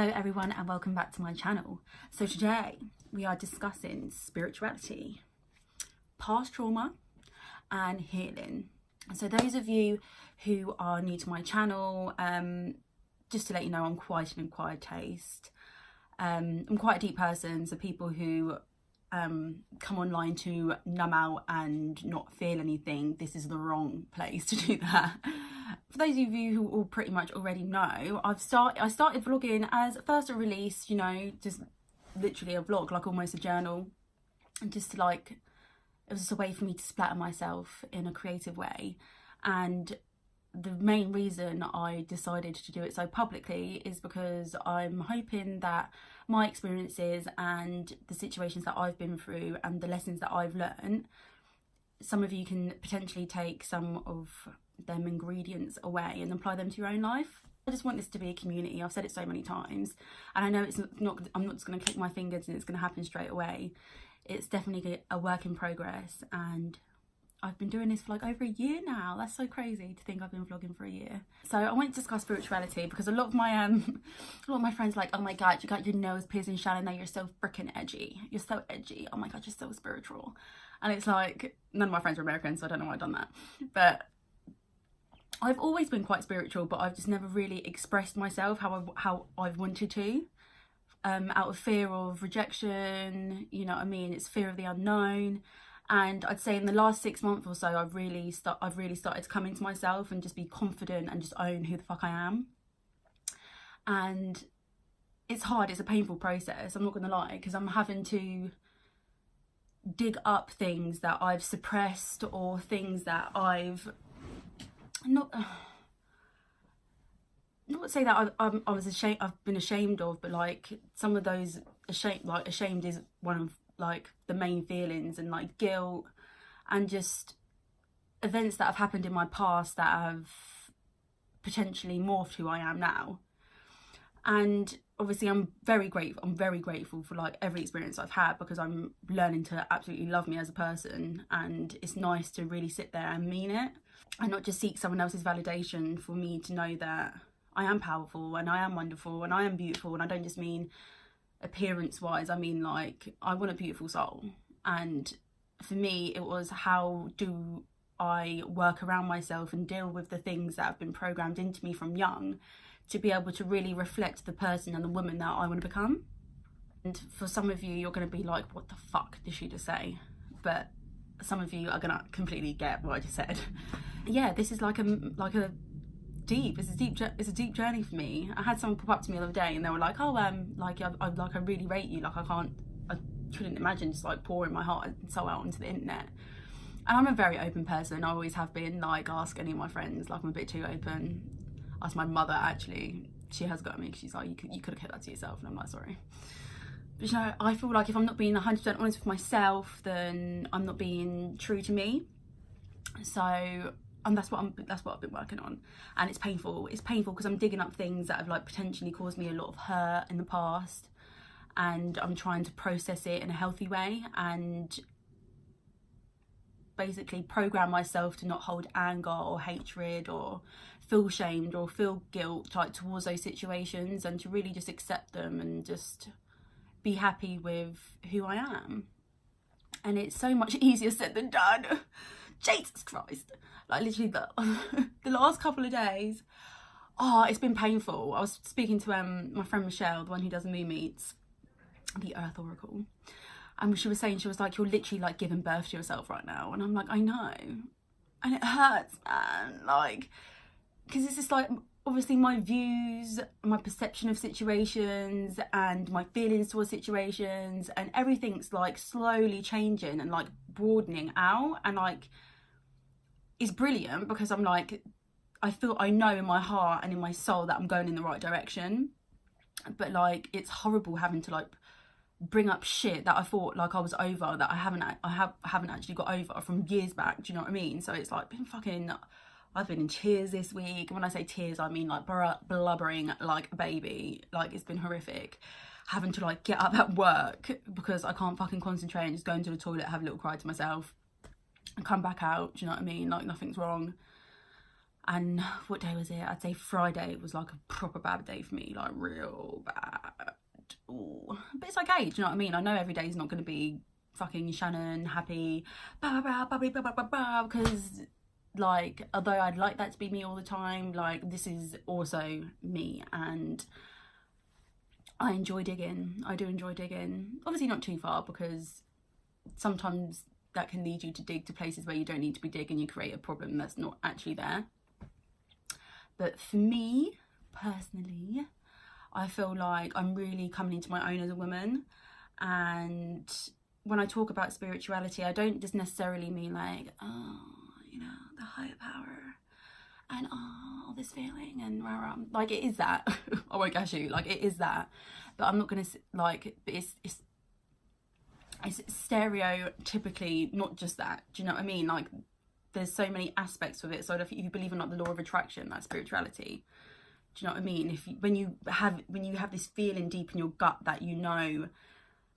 Hello everyone and welcome back to my channel. So today we are discussing spirituality, past trauma and healing. So those of you who are new to my channel, just to let you know, I'm quite an acquired taste. I'm quite a deep person, so people who come online to numb out and not feel anything, this is the wrong place to do that. For those of you who all pretty much already know, I started vlogging as first a release, you know, just literally a vlog, like almost a journal, and just like, it was just a way for me to splatter myself in a creative way. And the main reason I decided to do it so publicly is because I'm hoping that my experiences and the situations that I've been through and the lessons that I've learned, some of you can potentially take some of them ingredients away and apply them to your own life. I just want this to be a community. I've said it so many times, and I know it's not, I'm not just going to click my fingers and it's going to happen straight away. It's definitely a work in progress, and I've been doing this for like over a year now. That's so crazy to think I've been vlogging for a year. So I want to discuss spirituality because a lot of my friends are like, oh my god, you got your nose piercing, Shannon, now you're so freaking edgy. You're so edgy. Oh my god, you're so spiritual. And it's like, none of my friends are American, so I don't know why I've done that. But I've always been quite spiritual, but I've just never really expressed myself how I've wanted to. Out of fear of rejection, you know what I mean? It's fear of the unknown. And I'd say in the last 6 months or so, I've really started to come into myself and just be confident and just own who the fuck I am. And it's hard, it's a painful process, I'm not gonna lie, because I'm having to dig up things that I've suppressed or things that I've not say that I was ashamed, I've been ashamed of, but like some of those ashamed is one of like the main feelings, and like guilt and just events that have happened in my past that have potentially morphed who I am now. And obviously I'm very grateful for like every experience I've had, because I'm learning to absolutely love me as a person, and it's nice to really sit there and mean it and not just seek someone else's validation for me to know that I am powerful and I am wonderful and I am beautiful. And I don't just mean appearance wise, I mean like I want a beautiful soul. And for me it was, how do I work around myself and deal with the things that have been programmed into me from young to be able to really reflect the person and the woman that I want to become. And for some of you, you're going to be like, what the fuck did she just say? But some of you are going to completely get what I just said. Yeah, this is like a deep journey for me. I had someone pop up to me the other day and they were like, oh I really rate you, like I couldn't imagine just like pouring my heart and soul out onto the internet. And I'm a very open person, I always have been. Like, ask any of my friends, like I'm a bit too open. Ask my mother, actually, she has got me because she's like, you could have kept that to yourself. And I'm like, sorry. But you know, I feel like if I'm not being 100% honest with myself, then I'm not being true to me. So and that's what I've been working on, and it's painful because I'm digging up things that have like potentially caused me a lot of hurt in the past, and I'm trying to process it in a healthy way and basically program myself to not hold anger or hatred or feel shamed or feel guilt like towards those situations, and to really just accept them and just be happy with who I am. And it's so much easier said than done. Jesus Christ. Like literally the last couple of days, it's been painful. I was speaking to my friend Michelle, the one who does Moon Meets, the Earth Oracle, and she was saying, she was like, you're literally like giving birth to yourself right now. And I'm like, I know, and it hurts, man, like, because it's just like, obviously my views, my perception of situations and my feelings towards situations and everything's like slowly changing and like broadening out, and like it's brilliant because I'm like, I know in my heart and in my soul that I'm going in the right direction. But like, it's horrible having to like bring up shit that I thought like I was over, that I haven't actually got over from years back. Do you know what I mean? So it's like I've been in tears this week. And when I say tears, I mean like blubbering like a baby. Like, it's been horrific. Having to like get up at work because I can't fucking concentrate and just go into the toilet, have a little cry to myself and come back out. Do you know what I mean? Like nothing's wrong. And what day was it? I'd say Friday was like a proper bad day for me, like real bad. Ooh. But it's okay, do you know what I mean? I know every day is not going to be fucking Shannon happy, because like, although I'd like that to be me all the time, like this is also me, and I enjoy digging. I do enjoy digging. Obviously not too far, because sometimes that can lead you to dig to places where you don't need to be digging. You create a problem that's not actually there. But for me personally, I feel like I'm really coming into my own as a woman. And when I talk about spirituality, I don't just necessarily mean like, oh, you know, the higher power and all this feeling and like, it is that. I won't gas you, like it is that. But I'm not gonna like, it's stereotypically not just that. Do you know what I mean? Like, there's so many aspects of it. So if you believe in like the law of attraction, that's spirituality. Do you know what I mean? When you have this feeling deep in your gut that you know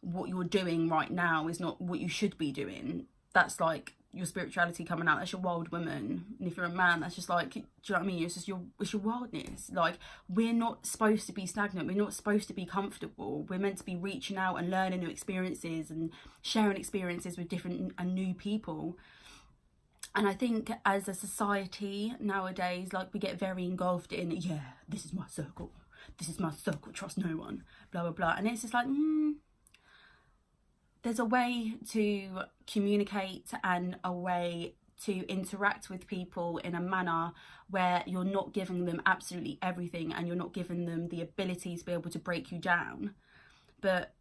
what you're doing right now is not what you should be doing, that's like your spirituality coming out. That's your wild woman. And if you're a man, that's just like, do you know what I mean? It's just your wildness. Like, we're not supposed to be stagnant. We're not supposed to be comfortable. We're meant to be reaching out and learning new experiences and sharing experiences with different and new people. And I think as a society nowadays, like, we get very engulfed in, yeah, this is my circle, trust no one, blah, blah, blah. And it's just like, there's a way to communicate and a way to interact with people in a manner where you're not giving them absolutely everything and you're not giving them the ability to be able to break you down. But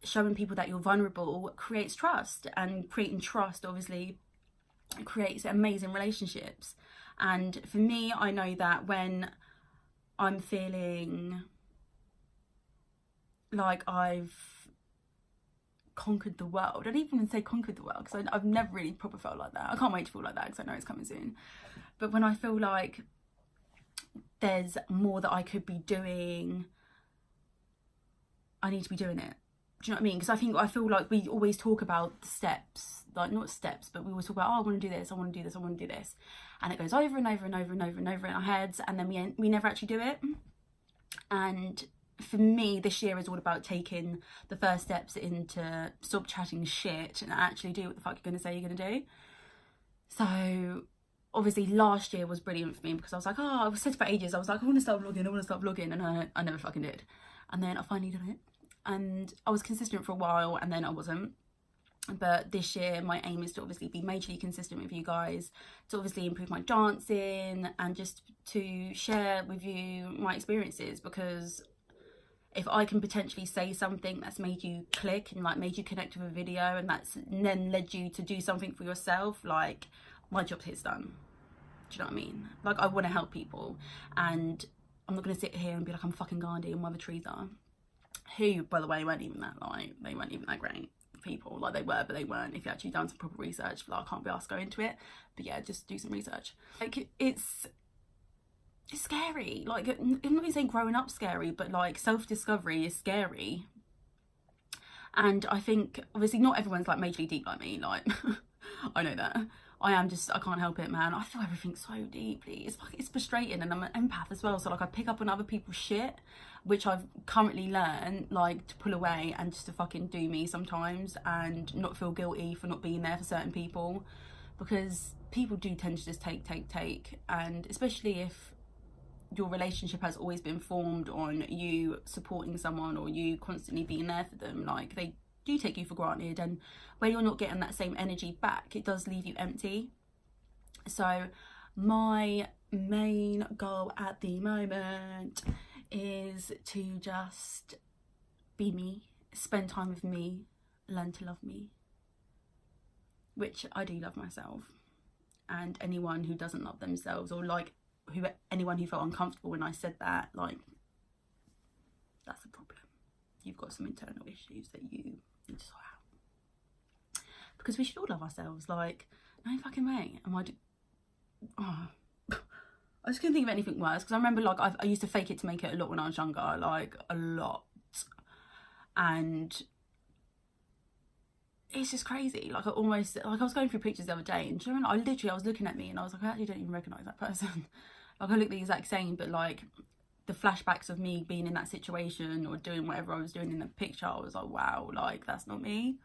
showing people that you're vulnerable creates trust, and creating trust obviously creates amazing relationships. And for me, I know that when I'm feeling like I've conquered the world, I don't even say conquered the world, because I've never really proper felt like that. I can't wait to feel like that, because I know it's coming soon. But when I feel like there's more that I could be doing, I need to be doing it. Do you know what I mean? Because I feel like we always talk about the steps, like not steps, but we always talk about, oh, I want to do this, I want to do this, I want to do this, and it goes over and over and over and over and over in our heads, and then we never actually do it. And for me, this year is all about taking the first steps into stop chatting shit and actually do what the fuck you're going to say you're going to do. So obviously last year was brilliant for me, because I was like, oh, I was said for ages, I was like, I want to start vlogging, and I never fucking did. And then I finally did it, and I was consistent for a while, and then I wasn't. But this year my aim is to obviously be majorly consistent with you guys, to obviously improve my dancing, and just to share with you my experiences. Because if I can potentially say something that's made you click and like made you connect with a video, and that's then led you to do something for yourself, like, my job here's done. Do you know what I mean? Like, I want to help people, and I'm not going to sit here and be like I'm fucking Gandhi and Mother Teresa, who, by the way, weren't even that, like, they weren't even that great people. Like, they were, but they weren't. If you actually done some proper research, like, I can't be asked to go into it, but yeah, just do some research. Like, it's scary. Like, I'm not even saying growing up scary, but like self-discovery is scary. And I think obviously not everyone's like majorly deep like me, like I know that. I can't help it, man. I feel everything so deeply. It's frustrating, and I'm an empath as well, so like I pick up on other people's shit, which I've currently learned like to pull away and just to fucking do me sometimes, and not feel guilty for not being there for certain people, because people do tend to just take, and especially if your relationship has always been formed on you supporting someone or you constantly being there for them, like, they do take you for granted, and when you're not getting that same energy back, it does leave you empty. So my main goal at the moment is to just be me, spend time with me, learn to love me, which I do love myself. And anyone who doesn't love themselves, or like anyone who felt uncomfortable when I said that, like, that's a problem. You've got some internal issues that you need to sort out, because we should all love ourselves. Like, no fucking way I just couldn't think of anything worse, because I remember like I used to fake it to make it a lot when I was younger, like a lot, and it's just crazy. Like I was going through pictures the other day, and do you know, I was looking at me and I was like, I actually don't even recognise that person. Like I look the exact same, but like the flashbacks of me being in that situation or doing whatever I was doing in the picture, I was like, wow, like that's not me.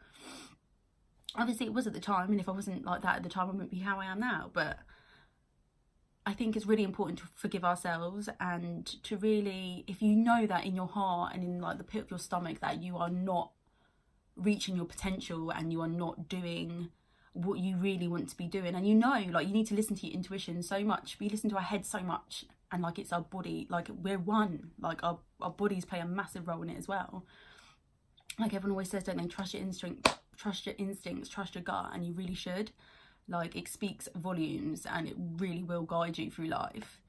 Obviously it was at the time, and if I wasn't like that at the time, I wouldn't be how I am now. But I think it's really important to forgive ourselves, and to really, if you know that in your heart and in like the pit of your stomach that you are not reaching your potential and you are not doing what you really want to be doing, and you know, like you need to listen to your intuition so much. We listen to our head so much, and like it's our body, like we're one, like our bodies play a massive role in it as well. Like everyone always says, don't they, trust your instinct, trust your instincts, trust your gut, and you really should. Like it speaks volumes and it really will guide you through life.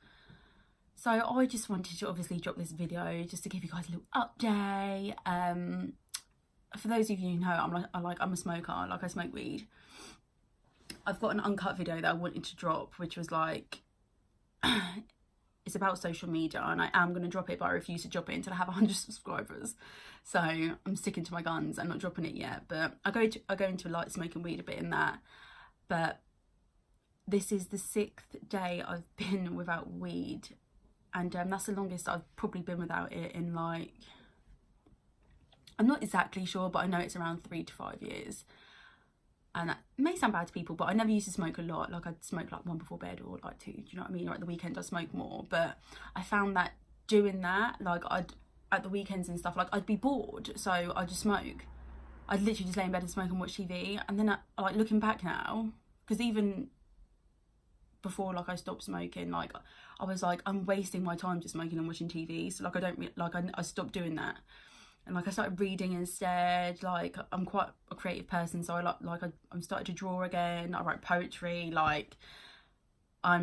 So I just wanted to obviously drop this video just to give you guys a little update. For those of you who know, I'm a smoker, like I smoke weed. I've got an uncut video that I wanted to drop, which was like, it's about social media, and I am going to drop it, but I refuse to drop it until I have 100 subscribers. So I'm sticking to my guns. I'm not dropping it yet, but I go into like smoking weed a bit in that. But this is the 6th day I've been without weed, and that's the longest I've probably been without it in, like, I'm not exactly sure, but I know it's around 3 to 5 years. And that may sound bad to people, but I never used to smoke a lot. Like I'd smoke like 1 before bed or like 2, do you know what I mean? Or at the weekend I'd smoke more. But I found that doing that, like at the weekends and stuff, like I'd be bored, so I'd just smoke. I'd literally just lay in bed and smoke and watch TV. And then like looking back now, because even before like I stopped smoking, like I was like, I'm wasting my time just smoking and watching TV. So like I stopped doing that. And like I started reading instead. Like I'm quite a creative person, so I'm started to draw again. I write poetry. Like I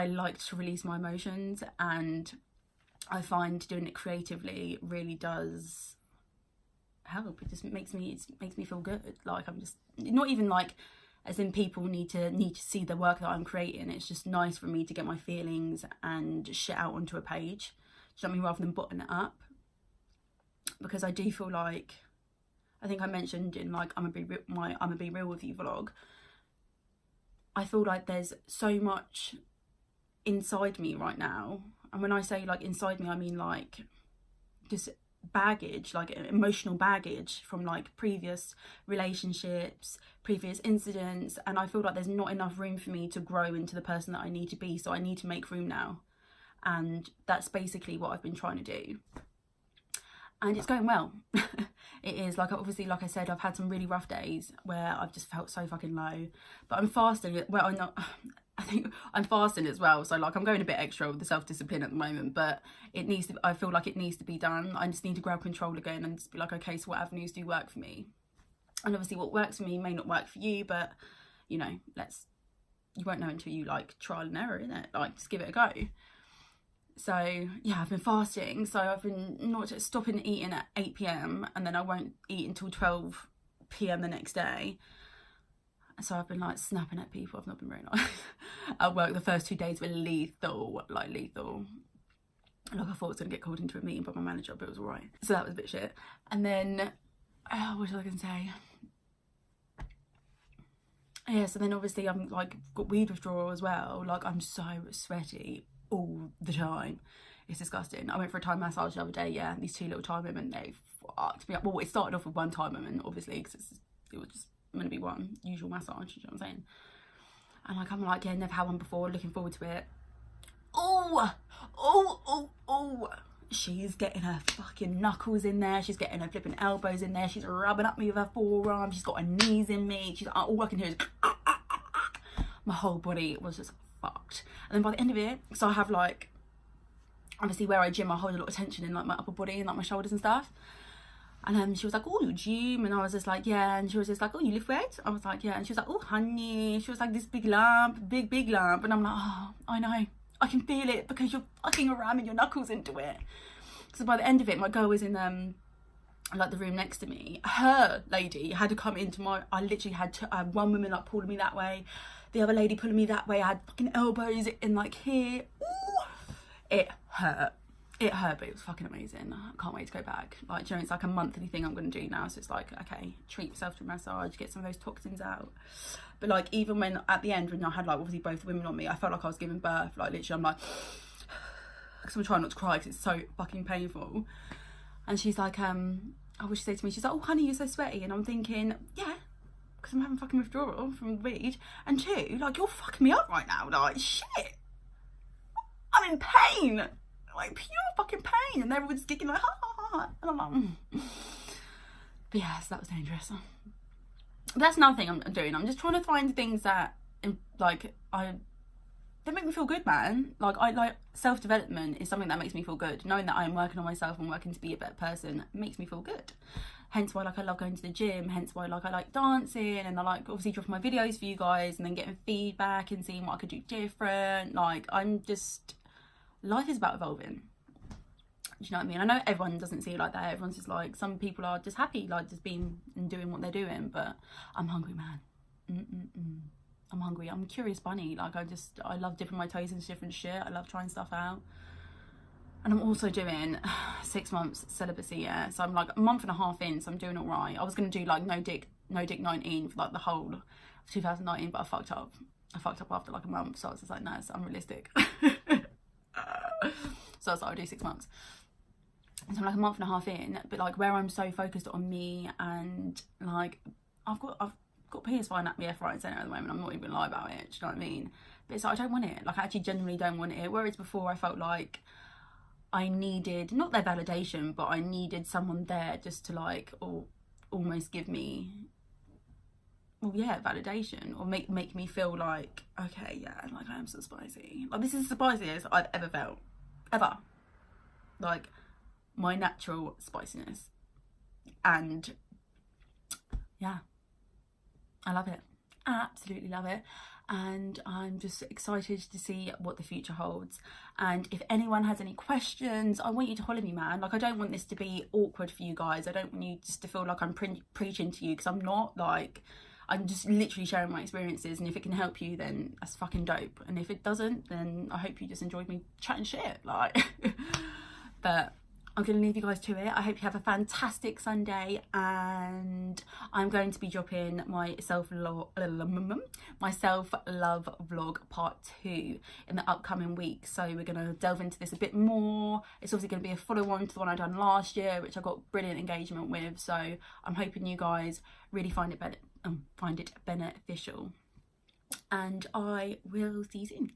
like to release my emotions, and I find doing it creatively really does help. It just makes me feel good. Like I'm just not even like as in people need to see the work that I'm creating. It's just nice for me to get my feelings and shit out onto a page. Do you know what I mean? Rather than bottle it up. Because I do feel like, I think I mentioned in like I'm gonna be real with you vlog, I feel like there's so much inside me right now, and when I say like inside me, I mean like just baggage, like emotional baggage from like previous relationships, previous incidents, and I feel like there's not enough room for me to grow into the person that I need to be, so I need to make room now. And that's basically what I've been trying to do. And it's going well. It is, like, obviously, like I said, I've had some really rough days where I've just felt so fucking low. But I'm fasting. Well, I'm not. I think I'm fasting as well. So, like, I'm going a bit extra with the self-discipline at the moment. But it needs to. I feel like it needs to be done. I just need to grab control again and just be like, okay, so what avenues do work for me? And obviously, what works for me may not work for you. But, you know, you won't know until you, like, trial and error, innit? Like, just give it a go. So yeah, I've been fasting, so I've been not stopping eating at 8 p.m. and then I won't eat until 12 p.m. the next day. So I've been like snapping at people. I've not been very nice. At work, the first 2 days were lethal, like lethal. Like I thought I was gonna get called into a meeting by my manager, but it was alright. So that was a bit shit. And then, what was I gonna say? Yeah, so then obviously I'm like got weed withdrawal as well. Like I'm so sweaty all the time. It's disgusting. I went for a Thai massage the other day, yeah, and these 2 little Thai women, they fucked me up. Well, it started off with one Thai woman, obviously, because it was just meant to be one usual massage, you know what I'm saying? And like I'm like, yeah, never had one before, looking forward to it. Oh, she's getting her fucking knuckles in there, she's getting her flipping elbows in there, she's rubbing up me with her forearm, she's got her knees in me, she's all I can hear is my whole body was just fucked. And then by the end of it, so I have like, obviously where I gym, I hold a lot of tension in like my upper body and like my shoulders and stuff. And then she was like, oh, you gym? And I was just like, yeah. And she was just like, oh, you lift weights? I was like, yeah. And she was like, oh, honey. She was like, this big lump, big lump. And I'm like, oh, I know, I can feel it because you're fucking ramming your knuckles into it. So by the end of it, my girl was in like the room next to me. Her lady had to come into my, I literally had one woman like pulling me that way, the other lady pulling me that way. I had fucking elbows in like here. Ooh, it hurt. it hurt, but it was fucking amazing. I can't wait to go back. Like, you know, it's like a monthly thing I'm going to do now. So it's like, okay, treat yourself to a massage, get some of those toxins out. But like, even when at the end, when I had like obviously both women on me, I felt like I was giving birth. Like literally, I'm like, because I'm trying not to cry because it's so fucking painful. And she's like, oh, what she said to me, she's like, oh honey, you're so sweaty. And I'm thinking, yeah, because I'm having fucking withdrawal from weed. And two, like, you're fucking me up right now. Like, shit, I'm in pain. Like pure fucking pain, and everyone's giggling like ha ha ha, and I'm like But yes, that was dangerous. But that's another thing I'm doing. I'm just trying to find things that like they make me feel good, man. Like I like self-development is something that makes me feel good. Knowing that I'm working on myself and working to be a better person makes me feel good. Hence why like I love going to the gym, hence why like I like dancing, and I like obviously dropping my videos for you guys and then getting feedback and seeing what I could do different. Like I'm just, life is about evolving. Do you know what I mean? I know everyone doesn't see it like that. Everyone's just like, some people are just happy, like just being and doing what they're doing. But I'm hungry, man. I'm hungry. I'm a curious bunny. Like I love dipping my toes into different shit. I love trying stuff out. And I'm also doing 6 months celibacy, yeah. So I'm like a month and a half in, so I'm doing all right. I was going to do like no dick 19 for like the whole of 2019, but I fucked up. I fucked up after like a month, so I was just like, no, it's unrealistic. So I was like, I'll do 6 months. So I'm like a month and a half in, but like where I'm so focused on me, and like I've got PS5 at me left, right and centre at the moment. I'm not even gonna lie about it, do you know what I mean? But it's like I don't want it. Like I actually genuinely don't want it. Whereas before I felt like I needed, not their validation, but I needed someone there just to like, or almost give me, well yeah, validation, or make me feel like, okay, yeah, like I am so spicy. Like this is the spiciest I've ever felt. Ever. Like my natural spiciness. And yeah, I love it. I absolutely love it. And I'm just excited to see what the future holds. And if anyone has any questions, I want you to holler me, man. Like I don't want this to be awkward for you guys. I don't want you just to feel like I'm preaching to you, because I'm not. Like I'm just literally sharing my experiences, and if it can help you, then that's fucking dope. And if it doesn't, then I hope you just enjoyed me chatting shit, like. But I'm going to leave you guys to it. I hope you have a fantastic Sunday, and I'm going to be dropping my self-love vlog part 2 in the upcoming week. So we're going to delve into this a bit more. It's obviously going to be a follow-on to the one I done last year, which I got brilliant engagement with. So I'm hoping you guys really find it beneficial. And I will see you soon.